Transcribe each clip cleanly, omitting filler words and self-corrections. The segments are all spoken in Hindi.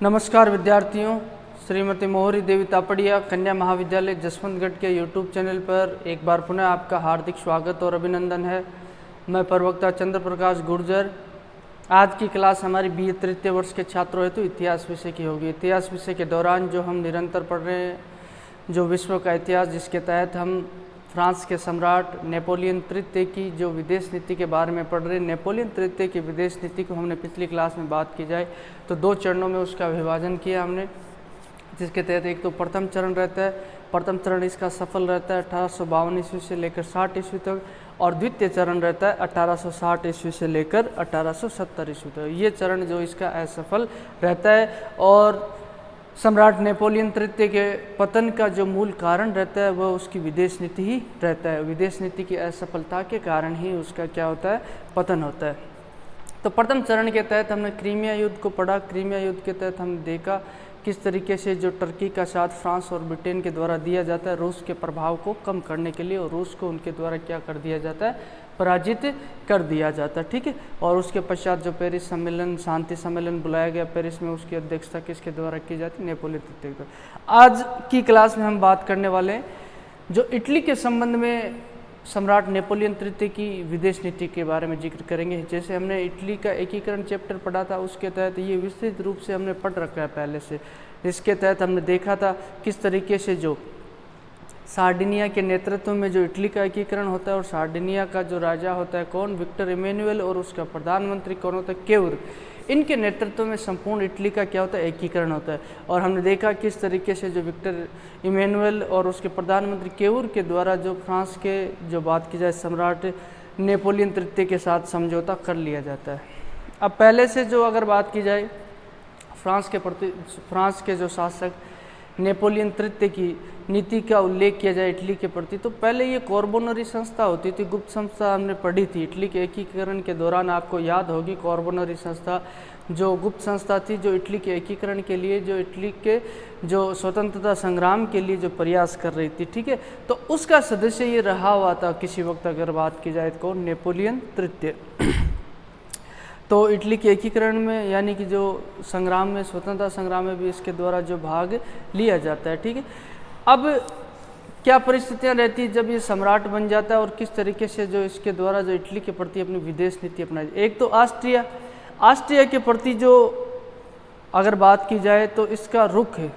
नमस्कार विद्यार्थियों, श्रीमती मोहरी देवी तापड़िया कन्या महाविद्यालय जसवंतगढ़ के यूट्यूब चैनल पर एक बार पुनः आपका हार्दिक स्वागत और अभिनंदन है। मैं प्रवक्ता चंद्र प्रकाश गुर्जर। आज की क्लास हमारी BA तृतीय वर्ष के छात्रों हेतु इतिहास विषय की होगी। इतिहास विषय के दौरान जो हम निरंतर पढ़ रहे हैं, जो विश्व का इतिहास, जिसके तहत हम फ्रांस के सम्राट नेपोलियन तृतीय की जो विदेश नीति के बारे में पढ़ रहे हैं। नेपोलियन तृतीय की विदेश नीति को हमने पिछली क्लास में बात की जाए तो 2 चरणों में उसका विभाजन किया हमने, जिसके तहत एक तो प्रथम चरण रहता है। प्रथम चरण इसका सफल रहता है 1852 ईस्वी से लेकर 60 ईस्वी तक, और द्वितीय चरण रहता है 1860 ईस्वी से लेकर 1870 ईस्वी तक। ये चरण जो इसका असफल रहता है, और सम्राट नेपोलियन तृतीय के पतन का जो मूल कारण रहता है वह उसकी विदेश नीति ही रहता है। विदेश नीति की असफलता के कारण ही उसका क्या होता है, पतन होता है। तो प्रथम चरण के तहत हमने क्रीमिया युद्ध को पढ़ा। क्रीमिया युद्ध के तहत हमने देखा किस तरीके से जो टर्की का साथ फ्रांस और ब्रिटेन के द्वारा दिया जाता है रूस के प्रभाव को कम करने के लिए, और रूस को उनके द्वारा क्या कर दिया जाता है, पराजित कर दिया जाता है। ठीक है। और उसके पश्चात जो पेरिस सम्मेलन, शांति सम्मेलन बुलाया गया पेरिस में, उसकी अध्यक्षता किसके द्वारा की जाती, नेपोलियन तृतीय की। आज की क्लास में हम बात करने वाले हैं जो इटली के संबंध में सम्राट नेपोलियन तृतीय की विदेश नीति के बारे में जिक्र करेंगे। जैसे हमने इटली का एकीकरण चैप्टर पढ़ा था, उसके तहत ये विस्तृत रूप से हमने पढ़ रखा है पहले से। इसके तहत हमने देखा था किस तरीके से जो सार्डिनिया के नेतृत्व में जो इटली का एकीकरण होता है, और सार्डिनिया का जो राजा होता है कौन, विक्टर इमैनुअल, और उसका प्रधानमंत्री कौन होता है, केवर। इनके नेतृत्व में संपूर्ण इटली का क्या होता है, एकीकरण होता है। और हमने देखा किस तरीके से जो विक्टर इमैनुअल और उसके प्रधानमंत्री केवर के द्वारा जो फ्रांस के जो बात की जाए सम्राट नेपोलियन तृतीय के साथ समझौता कर लिया जाता है। अब पहले से जो अगर बात की जाए फ्रांस के जो शासक नेपोलियन तृतीय की नीति का उल्लेख किया जाए इटली के प्रति, तो पहले ये कॉर्बोनरी संस्था होती थी, गुप्त संस्था हमने पढ़ी थी। इटली के एकीकरण के दौरान आपको याद होगी कॉर्बोनरी संस्था जो गुप्त संस्था थी, जो इटली के एकीकरण के लिए, जो इटली के जो स्वतंत्रता संग्राम के लिए जो प्रयास कर रही थी। ठीक है। तो उसका सदस्य ये रहा हुआ था किसी वक्त अगर बात की जाए तो नेपोलियन तृतीय। तो इटली के एकीकरण में यानी कि जो संग्राम में, स्वतंत्रता संग्राम में भी इसके द्वारा जो भाग लिया जाता है। ठीक है। अब क्या परिस्थितियां रहती जब ये सम्राट बन जाता है, और किस तरीके से जो इसके द्वारा जो इटली के प्रति अपनी विदेश नीति अपनाई। एक तो ऑस्ट्रिया के प्रति जो अगर बात की जाए तो इसका रुख है,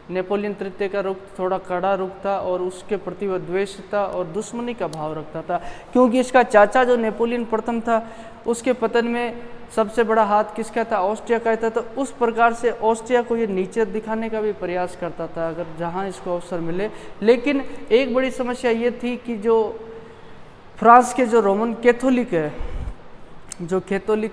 नेपोलियन तृतीय का रुख थोड़ा कड़ा रुख था, और उसके प्रति वह द्वेष था और दुश्मनी का भाव रखता था, क्योंकि इसका चाचा जो नेपोलियन प्रथम था उसके पतन में सबसे बड़ा हाथ किसका था, ऑस्ट्रिया का था। तो उस प्रकार से ऑस्ट्रिया को ये नीचे दिखाने का भी प्रयास करता था अगर जहाँ इसको अवसर मिले। लेकिन एक बड़ी समस्या ये थी कि जो फ्रांस के जो रोमन कैथोलिक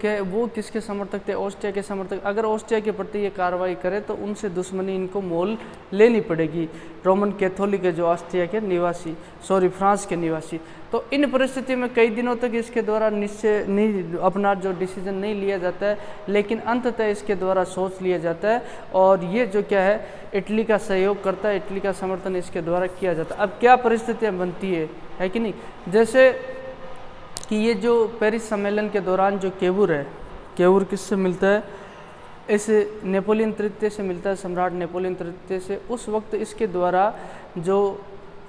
है वो किसके समर्थक थे, ऑस्ट्रिया के समर्थक। अगर ऑस्ट्रिया के प्रति ये कार्रवाई करे तो उनसे दुश्मनी इनको मोल लेनी पड़ेगी, रोमन कैथोलिक है जो ऑस्ट्रिया के निवासी, फ्रांस के निवासी। तो इन परिस्थिति में कई दिनों तक इसके द्वारा निश्चय नहीं, अपना जो डिसीजन नहीं लिया जाता है, लेकिन अंततः इसके द्वारा सोच लिया जाता है, और ये जो क्या है इटली का सहयोग करता है, इटली का समर्थन इसके द्वारा किया जाता है। अब क्या परिस्थितियाँ बनती है कि नहीं, जैसे कि ये जो पेरिस सम्मेलन के दौरान जो केवुर किससे मिलता है, इस नेपोलियन तृतीय से मिलता है, सम्राट नेपोलियन तृतीय से। उस वक्त इसके द्वारा जो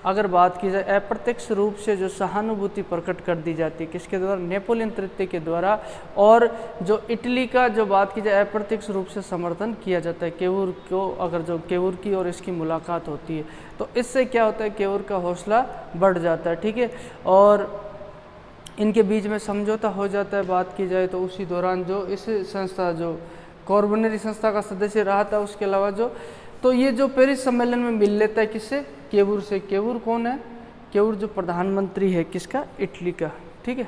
अगर बात की जाए अप्रत्यक्ष रूप से जो सहानुभूति प्रकट कर दी जाती है किसके द्वारा, नेपोलियन तृतीय के द्वारा, और जो इटली का जो बात की जाए अप्रत्यक्ष रूप से समर्थन किया जाता है केवुर को। अगर जो केवुर की और इसकी मुलाकात होती है तो इससे क्या होता है, केवुर का हौसला बढ़ जाता है। ठीक है। और इनके बीच में समझौता हो जाता है बात की जाए तो। उसी दौरान जो इस संस्था जो कॉर्बोनरी संस्था का सदस्य रहा था, उसके अलावा जो तो ये जो पेरिस सम्मेलन में मिल लेता है किससे, केवुर से। केवुर कौन है, केवुर जो प्रधानमंत्री है किसका, इटली का। ठीक है।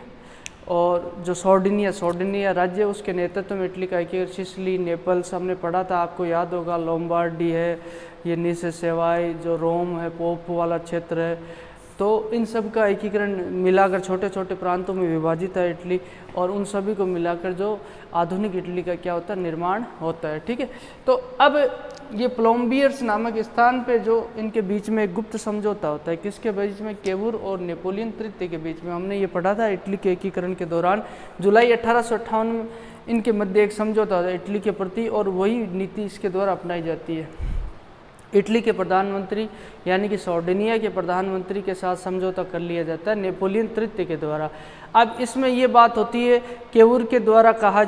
और जो सार्डिनिया राज्य, उसके नेतृत्व में इटली का एकीकरण, सिसिली, नेपल्स हमने पढ़ा था, आपको याद होगा, लोम्बार्डी है, ये नीस सेवाई, जो रोम है, पोप वाला क्षेत्र है। तो इन सब का एकीकरण मिलाकर छोटे छोटे प्रांतों में विभाजित है इटली, और उन सभी को मिलाकर जो आधुनिक इटली का क्या होता है, निर्माण होता है। ठीक है। तो अब ये प्लोम्बियर्स नामक स्थान पे जो इनके बीच में एक गुप्त समझौता होता है, किसके बीच में, केवुर और नेपोलियन तृतीय के बीच में। हमने ये पढ़ा था इटली के एकीकरण के दौरान जुलाई 1858 इनके मध्य एक समझौता होता है इटली के प्रति, और वही नीति इसके द्वारा अपनाई जाती है। इटली के प्रधानमंत्री यानी कि सार्डिनिया के प्रधानमंत्री के साथ समझौता कर लिया जाता है नेपोलियन तृतीय के द्वारा। अब इसमें ये बात होती है, केवुर के द्वारा कहा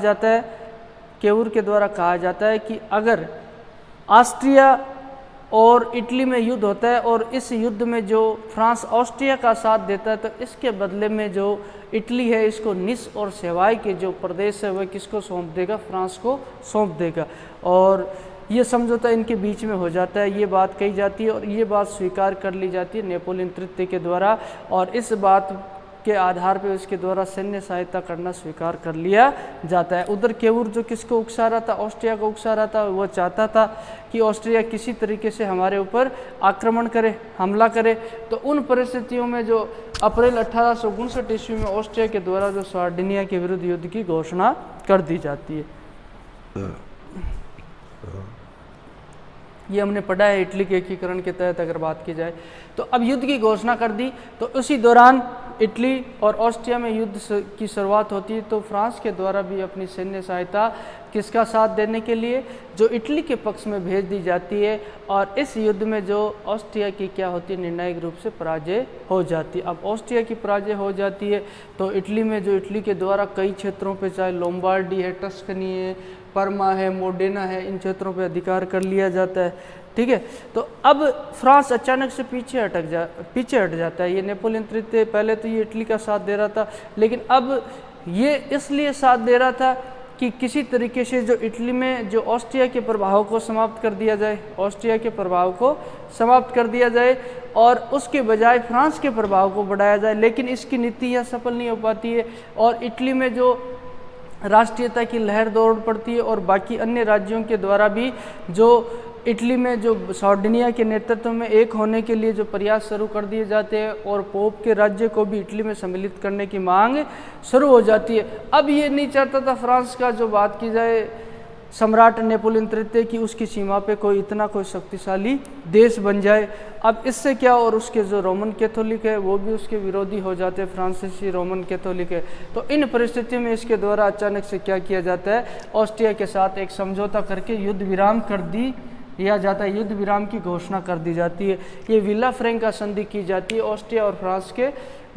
जाता है कि अगर ऑस्ट्रिया और इटली में युद्ध होता है और इस युद्ध में जो फ्रांस ऑस्ट्रिया का साथ देता है, तो इसके बदले में जो इटली है इसको निस और सेवाई के जो प्रदेश है वह किसको सौंप देगा, फ्रांस को सौंप देगा। और ये समझौता इनके बीच में हो जाता है, ये बात कही जाती है और ये बात स्वीकार कर ली जाती है नेपोलियन तृतीय के द्वारा, और इस बात के आधार पर उसके द्वारा सैन्य सहायता करना स्वीकार कर लिया जाता है। उधर केवुर जो किसको उकसा रहा था, ऑस्ट्रिया को उकसा रहा था, वो चाहता था कि ऑस्ट्रिया किसी तरीके से हमारे ऊपर आक्रमण करे, हमला करे। तो उन परिस्थितियों में जो अप्रैल 1859 ईस्वी में ऑस्ट्रिया के द्वारा जो सार्डिनिया के विरुद्ध युद्ध की घोषणा कर दी जाती है। ये हमने पढ़ा है इटली के एकीकरण के तहत अगर बात की जाए तो। अब युद्ध की घोषणा कर दी तो उसी दौरान इटली और ऑस्ट्रिया में युद्ध की शुरुआत होती है। तो फ्रांस के द्वारा भी अपनी सैन्य सहायता किसका साथ देने के लिए, जो इटली के पक्ष में भेज दी जाती है, और इस युद्ध में जो ऑस्ट्रिया की क्या होती है, निर्णायक रूप से पराजय हो जाती है। अब ऑस्ट्रिया की पराजय हो जाती है तो इटली में जो इटली के द्वारा कई क्षेत्रों पे, चाहे लोम्बार्डी है, टस्कनी है, परमा है, मोडेना है, इन क्षेत्रों पे अधिकार कर लिया जाता है। ठीक है, तो अब फ्रांस अचानक से पीछे हट जाता है। ये नेपोलियन तृतीय पहले तो ये इटली का साथ दे रहा था, लेकिन अब ये इसलिए साथ दे रहा था कि किसी तरीके से जो इटली में जो ऑस्ट्रिया के प्रभाव को समाप्त कर दिया जाए, और उसके बजाय फ्रांस के प्रभाव को बढ़ाया जाए। लेकिन इसकी नीति यह सफल नहीं हो पाती है और इटली में जो राष्ट्रीयता की लहर दौड़ पड़ती है, और बाकी अन्य राज्यों के द्वारा भी जो इटली में जो सार्डिनिया के नेतृत्व में एक होने के लिए जो प्रयास शुरू कर दिए जाते हैं, और पोप के राज्य को भी इटली में सम्मिलित करने की मांग शुरू हो जाती है। अब ये नहीं चाहता था फ्रांस का, जो बात की जाए सम्राट नेपोलियन तृतीय की, उसकी सीमा पे कोई शक्तिशाली देश बन जाए। अब इससे क्या, और उसके जो रोमन कैथोलिक है वो भी उसके विरोधी हो जाते हैं, फ्रांसीसी रोमन कैथोलिक है। तो इन परिस्थितियों में इसके द्वारा अचानक से क्या किया जाता है, ऑस्ट्रिया के साथ एक समझौता करके युद्ध विराम कर दिया जाता है, युद्ध विराम की घोषणा कर दी जाती है। ये विला फ्रैंका संधि की जाती है, ऑस्ट्रिया और फ्रांस के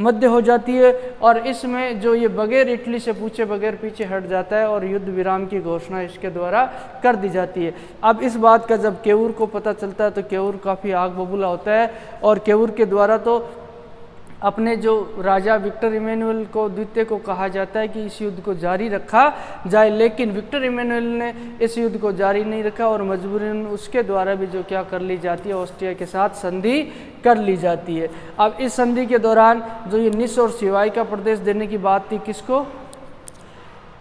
मध्य हो जाती है, और इसमें जो ये बगैर इटली से पूछे बगैर पीछे हट जाता है और युद्ध विराम की घोषणा इसके द्वारा कर दी जाती है। अब इस बात का जब केवुर को पता चलता है तो केवुर काफ़ी आग बबूला होता है, और केवुर के द्वारा तो अपने जो राजा विक्टर इमैनुअल को द्वितीय को कहा जाता है कि इस युद्ध को जारी रखा जाए, लेकिन विक्टर इमैनुअल ने इस युद्ध को जारी नहीं रखा और मजबूरन उसके द्वारा भी जो क्या कर ली जाती है, ऑस्ट्रिया के साथ संधि कर ली जाती है। अब इस संधि के दौरान जो ये निस और सिवाई का प्रदेश देने की बात थी, किसको,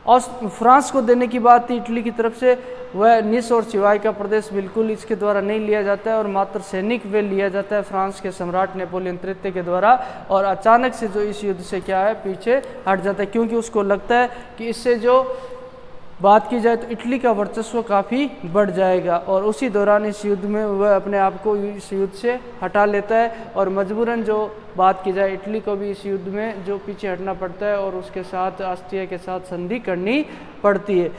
और फ्रांस को देने की बात थी इटली की तरफ से, वह निस और सिवाई का प्रदेश बिल्कुल इसके द्वारा नहीं लिया जाता है, और मात्र सैनिक वे लिया जाता है फ्रांस के सम्राट नेपोलियन तृतीय के द्वारा। और अचानक से जो इस युद्ध से क्या है, पीछे हट जाता है, क्योंकि उसको लगता है कि इससे जो बात की जाए तो इटली का वर्चस्व काफ़ी बढ़ जाएगा, और उसी दौरान इस युद्ध में वह अपने आप को इस युद्ध से हटा लेता है, और मजबूरन जो बात की जाए इटली को भी इस युद्ध में जो पीछे हटना पड़ता है और उसके साथ ऑस्ट्रिया के साथ संधि करनी पड़ती है।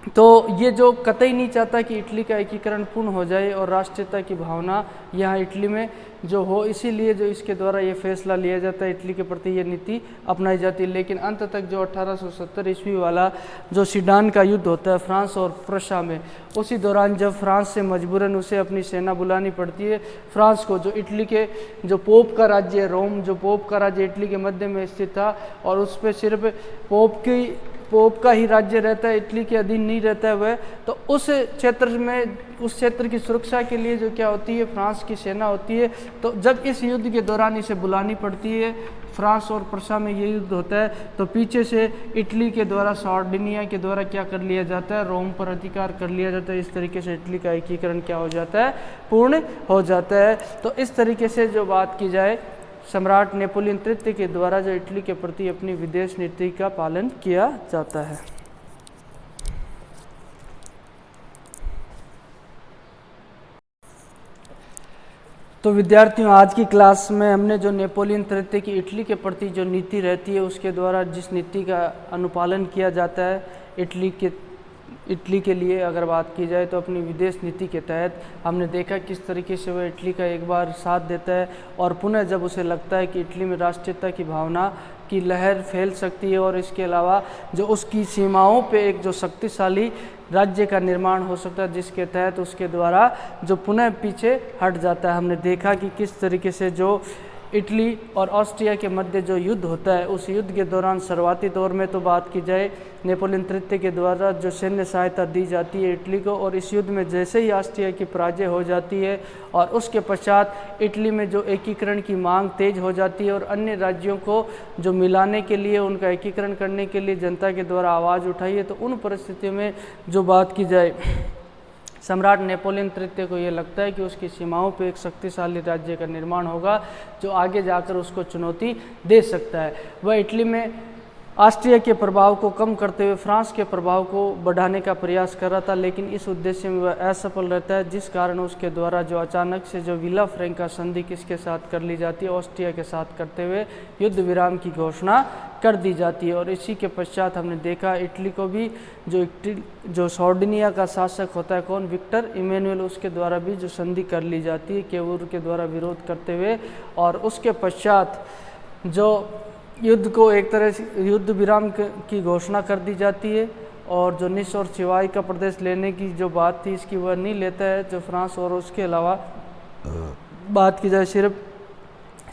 तो ये जो कतई नहीं चाहता कि इटली का एकीकरण पूर्ण हो जाए और राष्ट्रीयता की भावना यहाँ इटली में जो हो, इसीलिए जो इसके द्वारा ये फैसला लिया जाता है, इटली के प्रति ये नीति अपनाई जाती है। लेकिन अंत तक जो 1870 ईस्वी वाला जो सीडान का युद्ध होता है फ्रांस और प्रशा में, उसी दौरान जब फ्रांस से मजबूरन उसे अपनी सेना बुलानी पड़ती है, फ्रांस को, जो इटली के जो पोप का राज्य है रोम, जो पोप का राज्य इटली के मध्य में स्थित था, और उस पर सिर्फ पोप का ही राज्य रहता है, इटली के अधीन नहीं रहता है वह, तो उस क्षेत्र की सुरक्षा के लिए जो क्या होती है, फ्रांस की सेना होती है। तो जब इस युद्ध के दौरान इसे बुलानी पड़ती है, फ्रांस और प्रशा में ये युद्ध होता है, तो पीछे से इटली के द्वारा सार्डिनिया के द्वारा क्या कर लिया जाता है, रोम पर अधिकार कर लिया जाता है। इस तरीके से इटली का एकीकरण क्या हो जाता है, पूर्ण हो जाता है। तो इस तरीके से जो बात की जाए, सम्राट नेपोलियन तृतीय के द्वारा जो इटली के प्रति अपनी विदेश नीति का पालन किया जाता है। तो विद्यार्थियों, आज की क्लास में हमने जो नेपोलियन तृतीय की इटली के प्रति जो नीति रहती है, उसके द्वारा जिस नीति का अनुपालन किया जाता है, इटली के लिए अगर बात की जाए तो अपनी विदेश नीति के तहत हमने देखा किस तरीके से वह इटली का एक बार साथ देता है और पुनः जब उसे लगता है कि इटली में राष्ट्रीयता की भावना की लहर फैल सकती है और इसके अलावा जो उसकी सीमाओं पे एक जो शक्तिशाली राज्य का निर्माण हो सकता है जिसके तहत उसके द्वारा जो पुनः पीछे हट जाता है। हमने देखा कि किस तरीके से जो इटली और ऑस्ट्रिया के मध्य जो युद्ध होता है उस युद्ध के दौरान शुरुआती दौर में तो बात की जाए नेपोलियन तृतीय के द्वारा जो सैन्य सहायता दी जाती है इटली को, और इस युद्ध में जैसे ही ऑस्ट्रिया की पराजय हो जाती है और उसके पश्चात इटली में जो एकीकरण की मांग तेज हो जाती है और अन्य राज्यों को जो मिलाने के लिए उनका एकीकरण करने के लिए जनता के द्वारा आवाज़ उठाई है, तो उन परिस्थितियों में जो बात की जाए सम्राट नेपोलियन तृतीय को ये लगता है कि उसकी सीमाओं पे एक शक्तिशाली राज्य का निर्माण होगा जो आगे जाकर उसको चुनौती दे सकता है। वह इटली में ऑस्ट्रिया के प्रभाव को कम करते हुए फ्रांस के प्रभाव को बढ़ाने का प्रयास कर रहा था, लेकिन इस उद्देश्य में वह असफल रहता है, जिस कारण उसके द्वारा जो अचानक से जो विला फ्रैंका संधि किसके साथ कर ली जाती है, ऑस्ट्रिया के साथ करते हुए युद्ध विराम की घोषणा कर दी जाती है। और इसी के पश्चात हमने देखा इटली को भी जो सार्डिनिया का शासक होता है कौन, विक्टर इमैनुअल, उसके द्वारा भी जो संधि कर ली जाती है केवूर के द्वारा विरोध करते हुए, और उसके पश्चात जो युद्ध को एक तरह से युद्ध विराम की घोषणा कर दी जाती है और जो निस और चिवाई का प्रदेश लेने की जो बात थी इसकी वह नहीं लेता है जो फ्रांस, और उसके अलावा बात की जाए सिर्फ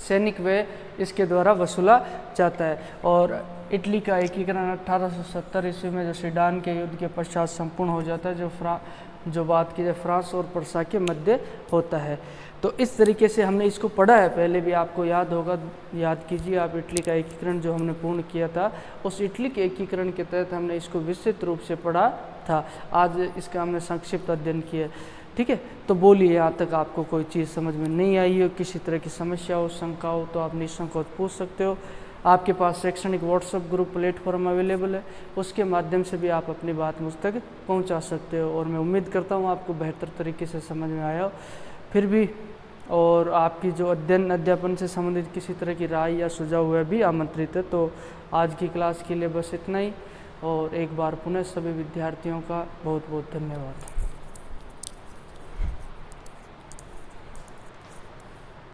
सैनिक व्यय इसके द्वारा वसूला जाता है। और इटली का एकीकरण 1870 ईस्वी में जो सीडान के युद्ध के पश्चात संपूर्ण हो जाता है जो बात की जाए फ्रांस और प्रसा के मध्य होता है। तो इस तरीके से हमने इसको पढ़ा है, पहले भी आपको याद होगा, याद कीजिए आप इटली का एकीकरण जो हमने पूर्ण किया था उस इटली के एकीकरण के तहत हमने इसको विस्तृत रूप से पढ़ा था। आज इसका हमने संक्षिप्त अध्ययन किया, ठीक है। तो बोलिए यहाँ तक आपको कोई चीज़ समझ में नहीं आई हो, किसी तरह की समस्या हो, शंका हो तो आप निसंकोच पूछ सकते हो। आपके पास शैक्षणिक व्हाट्सएप ग्रुप प्लेटफॉर्म अवेलेबल है, उसके माध्यम से भी आप अपनी बात मुझ तक पहुँचा सकते हो और मैं उम्मीद करता हूँ आपको बेहतर तरीके से समझ में आया हो। फिर भी और आपकी जो अध्यापन से संबंधित किसी तरह की राय या सुझाव हुआ भी आमंत्रित है। तो आज की क्लास के लिए बस इतना ही, और एक बार पुनः सभी विद्यार्थियों का बहुत बहुत धन्यवाद।